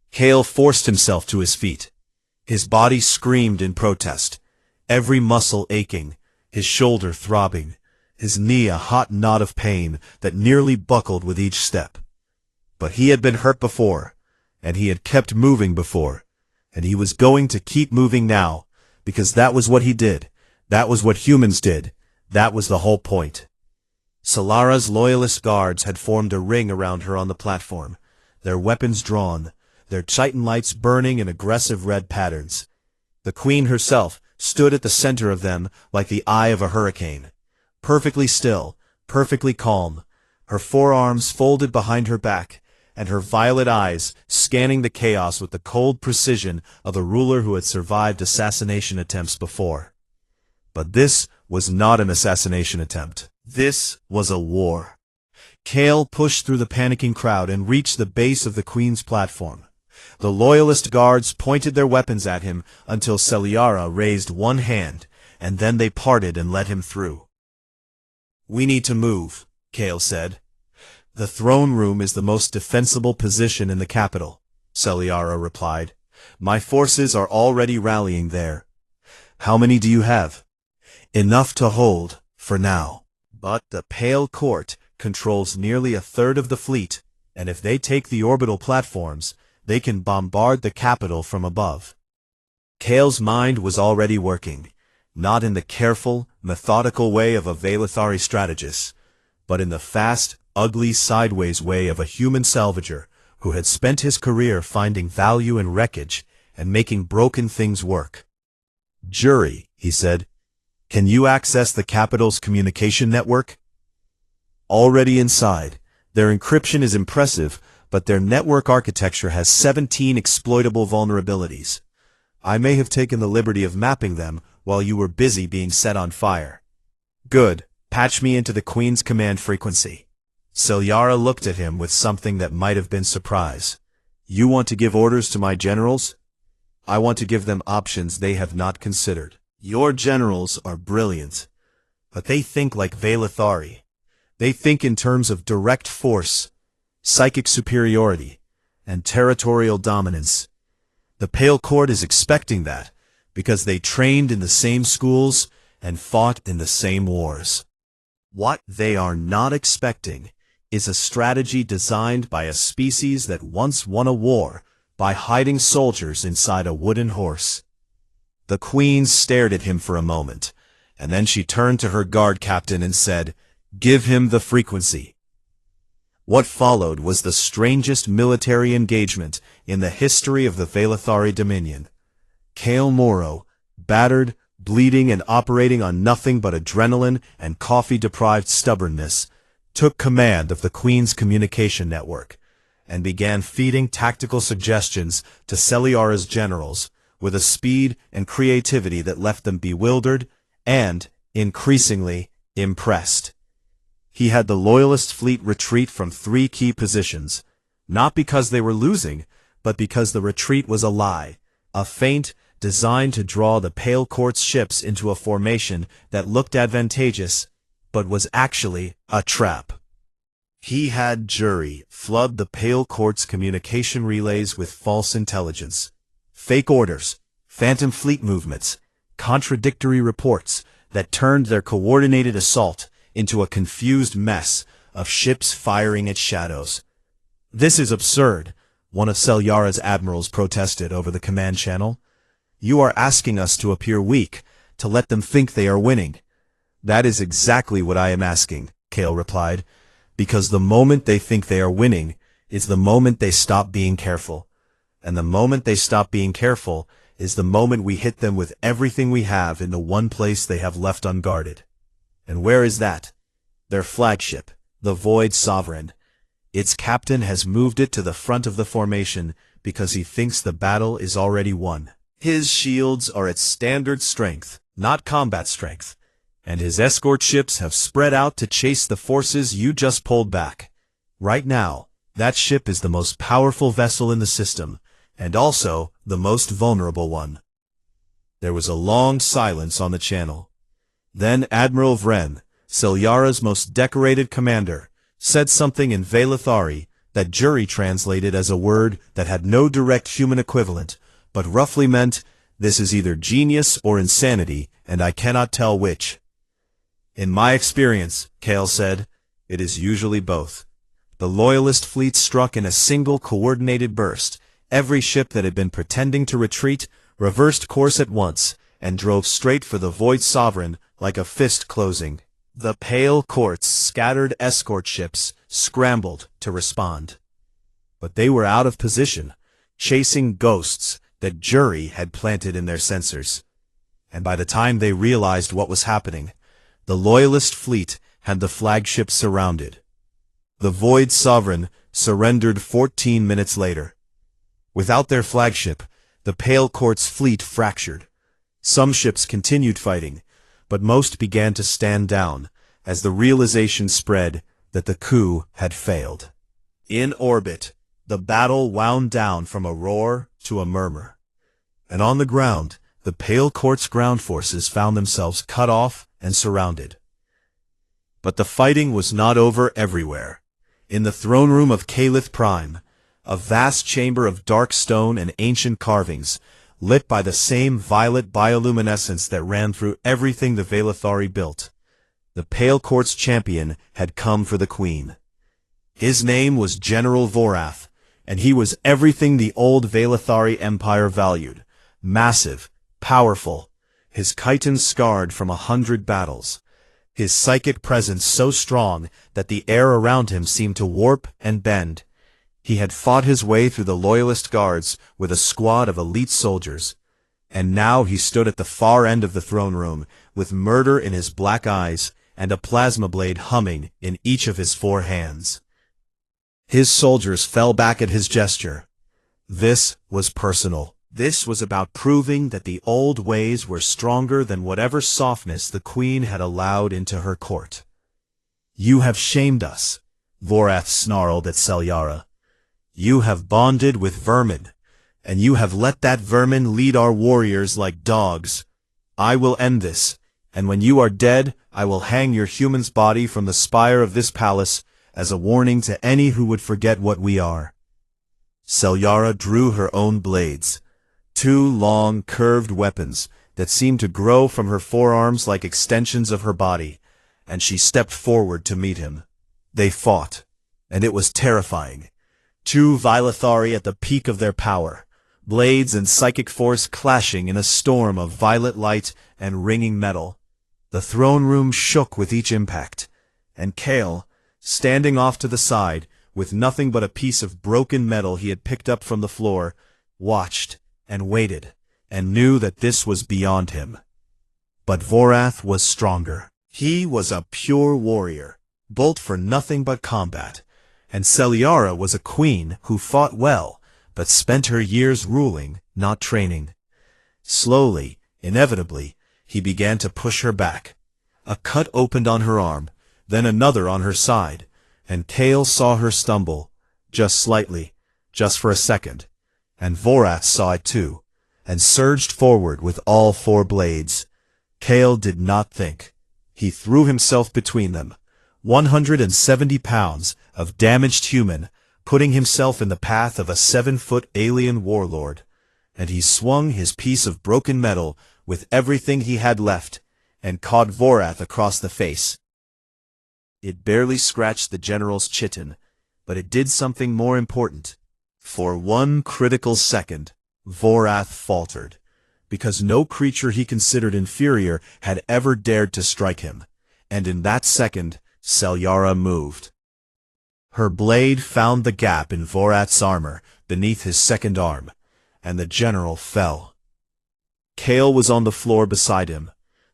Kale forced himself to his feet. His body screamed in protest, every muscle aching, his shoulder throbbing, his knee a hot knot of pain that nearly buckled with each step. But he had been hurt before, and he had kept moving before, and he was going to keep moving now, because that was what he did, that was what humans did, that was the whole point. Solara's loyalist guards had formed a ring around her on the platform, their weapons drawn, their chitin lights burning in aggressive red patterns. The Queen herself stood at the center of them like the eye of a hurricane, perfectly still, perfectly calm, her forearms folded behind her back, and her violet eyes scanning the chaos with the cold precision of a ruler who had survived assassination attempts before. But this was not an assassination attempt. This was a war. Kale pushed through the panicking crowd and reached the base of the Queen's platform. The loyalist guards pointed their weapons at him until Celiara raised one hand, and then they parted and let him through. We need to move, Kale said. The throne room is the most defensible position in the capital, Celiara replied. My forces are already rallying there. How many do you have? Enough to hold, for now. But the Pale Court controls nearly a third of the fleet, and if they take the orbital platforms, they can bombard the capital from above. Kale's mind was already working, not in the careful, methodical way of a Velathari strategist, but in the fast, ugly sideways way of a human salvager who had spent his career finding value in wreckage and making broken things work. Jury, he said, can you access the capital's communication network? Already inside, their encryption is impressive, but their network architecture has 17 exploitable vulnerabilities. I may have taken the liberty of mapping them while you were busy being set on fire. Good, patch me into the Queen's command frequency. Celiara looked at him with something that might have been surprise. You want to give orders to my generals? I want to give them options they have not considered. Your generals are brilliant, but they think like Velathari. They think in terms of direct force, psychic superiority, and territorial dominance. The Pale Court is expecting that, because they trained in the same schools and fought in the same wars. What they are not expecting is a strategy designed by a species that once won a war by hiding soldiers inside a wooden horse. The Queen stared at him for a moment, and then she turned to her guard captain and said, "Give him the frequency." What followed was the strangest military engagement in the history of the Velathari Dominion. Kale Morrow, battered, bleeding and operating on nothing but adrenaline and coffee-deprived stubbornness, took command of the Queen's communication network and began feeding tactical suggestions to Celiara's generals with a speed and creativity that left them bewildered and, increasingly, impressed. He had the Loyalist fleet retreat from 3 key positions, not because they were losing, but because the retreat was a lie, a feint designed to draw the Pale Court's ships into a formation that looked advantageous, but was actually a trap. He had Jury flood the Pale Court's communication relays with false intelligence, fake orders, phantom fleet movements, contradictory reports that turned their coordinated assault into a confused mess of ships firing at shadows. "This is absurd," one of Selyara's admirals protested over the command channel. "You are asking us to appear weak, to let them think they are winning." "That is exactly what I am asking," Kale replied, "because the moment they think they are winning is the moment they stop being careful. And the moment they stop being careful is the moment we hit them with everything we have in the one place they have left unguarded. And where is that? Their flagship, the Void Sovereign. Its captain has moved it to the front of the formation because he thinks the battle is already won. His shields are at standard strength, not combat strength, and his escort ships have spread out to chase the forces you just pulled back. Right now, that ship is the most powerful vessel in the system, and also the most vulnerable one." There was a long silence on the channel. Then Admiral Vren, Selyara's most decorated commander, said something in Velathari that Jury translated as a word that had no direct human equivalent, but roughly meant, "This is either genius or insanity, and I cannot tell which." "In my experience," Kale said, "it is usually both." The Loyalist fleet struck in a single coordinated burst. Every ship that had been pretending to retreat reversed course at once and drove straight for the Void Sovereign like a fist closing. The pale court's scattered escort ships scrambled to respond. But they were out of position, chasing ghosts that Jury had planted in their sensors. And by the time they realized what was happening, the Loyalist fleet had the flagship surrounded. The Void Sovereign surrendered 14 minutes later. Without their flagship, the Pale Court's fleet fractured. Some ships continued fighting, but most began to stand down as the realization spread that the coup had failed. In orbit, the battle wound down from a roar to a murmur. And on the ground, the Pale Court's ground forces found themselves cut off and surrounded. But the fighting was not over everywhere. In the throne room of Calith Prime, a vast chamber of dark stone and ancient carvings, lit by the same violet bioluminescence that ran through everything the Velathari built, the Pale Court's champion had come for the queen. His name was General Vorath, and he was everything the old Velathari Empire valued: massive, powerful, his chitin scarred from 100 battles, his psychic presence so strong that the air around him seemed to warp and bend. He had fought his way through the Loyalist guards with a squad of elite soldiers, and now he stood at the far end of the throne room with murder in his black eyes and a plasma blade humming in each of his 4 hands. His soldiers fell back at his gesture. This was personal. This was about proving that the old ways were stronger than whatever softness the queen had allowed into her court. "You have shamed us," Vorath snarled at Selyara. "You have bonded with vermin, and you have let that vermin lead our warriors like dogs. I will end this, and when you are dead, I will hang your human's body from the spire of this palace as a warning to any who would forget what we are." Selyara drew her own blades, 2 long, curved weapons that seemed to grow from her forearms like extensions of her body, and she stepped forward to meet him. They fought, and it was terrifying. 2 Velathari at the peak of their power, blades and psychic force clashing in a storm of violet light and ringing metal. The throne room shook with each impact, and Kale, standing off to the side, with nothing but a piece of broken metal he had picked up from the floor, watched and waited, and knew that this was beyond him. But Vorath was stronger. He was a pure warrior, built for nothing but combat, and Selyara was a queen who fought well, but spent her years ruling, not training. Slowly, inevitably, he began to push her back. A cut opened on her arm, then another on her side, and Kale saw her stumble, just slightly, just for a second, and Vorath saw it too, and surged forward with all 4 blades. Kale did not think. He threw himself between them, 170 pounds of damaged human, putting himself in the path of a 7-foot alien warlord, and he swung his piece of broken metal with everything he had left, and caught Vorath across the face. It barely scratched the general's chitin, but it did something more important. For one critical second, Vorath faltered, because no creature he considered inferior had ever dared to strike him, and in that second, Selyara moved. Her blade found the gap in Vorath's armor beneath his second arm, and the general fell. Kale was on the floor beside him.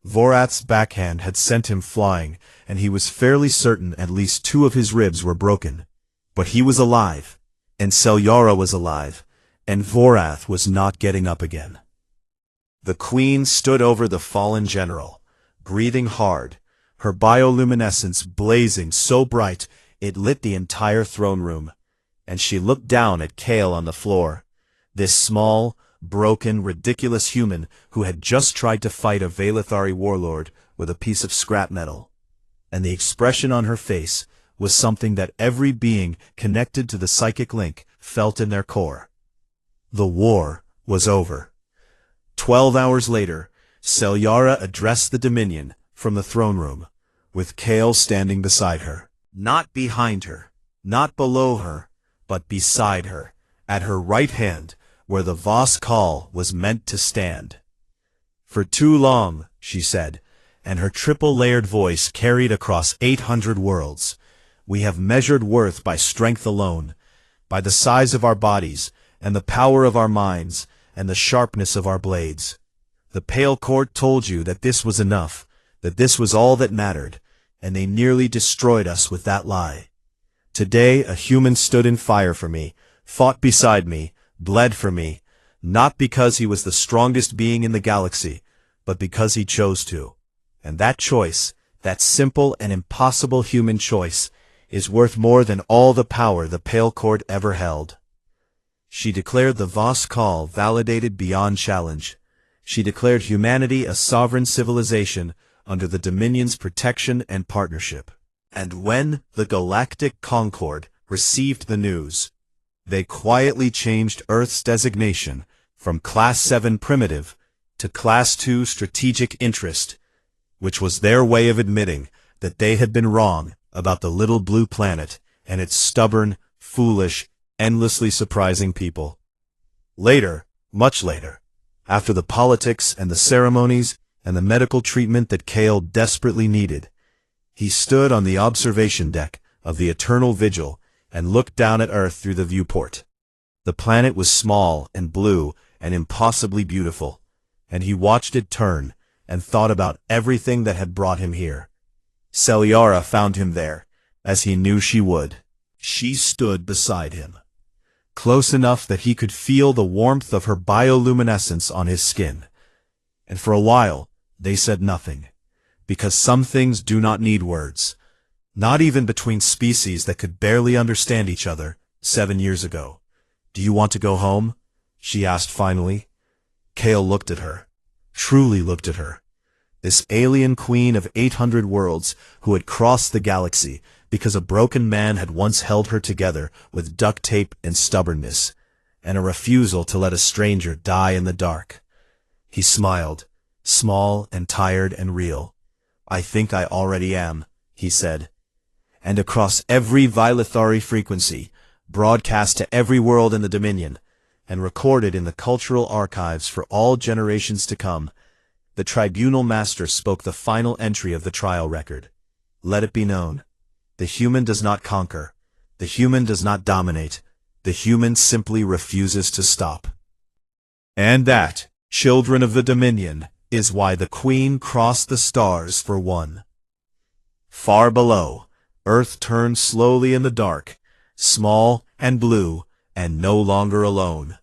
Vorath's backhand had sent him flying, and he was fairly certain at least 2 of his ribs were broken. But he was alive, and Selyara was alive, and Vorath was not getting up again. The queen stood over the fallen general, breathing hard, her bioluminescence blazing so bright it lit the entire throne room, and she looked down at Kale on the floor, this small, broken, ridiculous human who had just tried to fight a Velithari warlord with a piece of scrap metal. And the expression on her face was something that every being connected to the psychic link felt in their core. The war was over. 12 hours later, Selyara addressed the Dominion from the throne room, with Kale standing beside her. Not behind her, not below her, but beside her, at her right hand, where the Vos Call was meant to stand. For too long, she said, and her triple-layered voice carried across 800 worlds, we have measured worth by strength alone, by the size of our bodies, and the power of our minds, and the sharpness of our blades. The Pale Court told you that this was enough, that this was all that mattered, and they nearly destroyed us with that lie. Today a human stood in fire for me, fought beside me, bled for me, not because he was the strongest being in the galaxy, but because he chose to. And that choice, that simple and impossible human choice, is worth more than all the power the Pale Court ever held. She declared the Vos Call validated beyond challenge. She declared humanity a sovereign civilization under the Dominion's protection and partnership. And when the Galactic Concord received the news, they quietly changed Earth's designation from Class 7 Primitive to Class 2 Strategic Interest, which was their way of admitting that they had been wrong about the little blue planet and its stubborn, foolish, endlessly surprising people. Later, much later, after the politics and the ceremonies and the medical treatment that Kale desperately needed, he stood on the observation deck of the Eternal Vigil and looked down at Earth through the viewport. The planet was small and blue and impossibly beautiful, and he watched it turn and thought about everything that had brought him here. Selyara found him there, as he knew she would. She stood beside him, close enough that he could feel the warmth of her bioluminescence on his skin. And for a while, they said nothing, because some things do not need words, not even between species that could barely understand each other 7 years ago. "Do you want to go home?" she asked finally. Kale looked at her, truly looked at her, this alien queen of 800 worlds who had crossed the galaxy because a broken man had once held her together with duct tape and stubbornness, and a refusal to let a stranger die in the dark. He smiled, small and tired and real. "I think I already am," he said. And across every Velithari frequency, broadcast to every world in the Dominion, and recorded in the cultural archives for all generations to come, the Tribunal Master spoke the final entry of the trial record. Let it be known, the human does not conquer, the human does not dominate, the human simply refuses to stop. And that, children of the Dominion, is why the Queen crossed the stars for one. Far below, Earth turned slowly in the dark, small and blue, and no longer alone.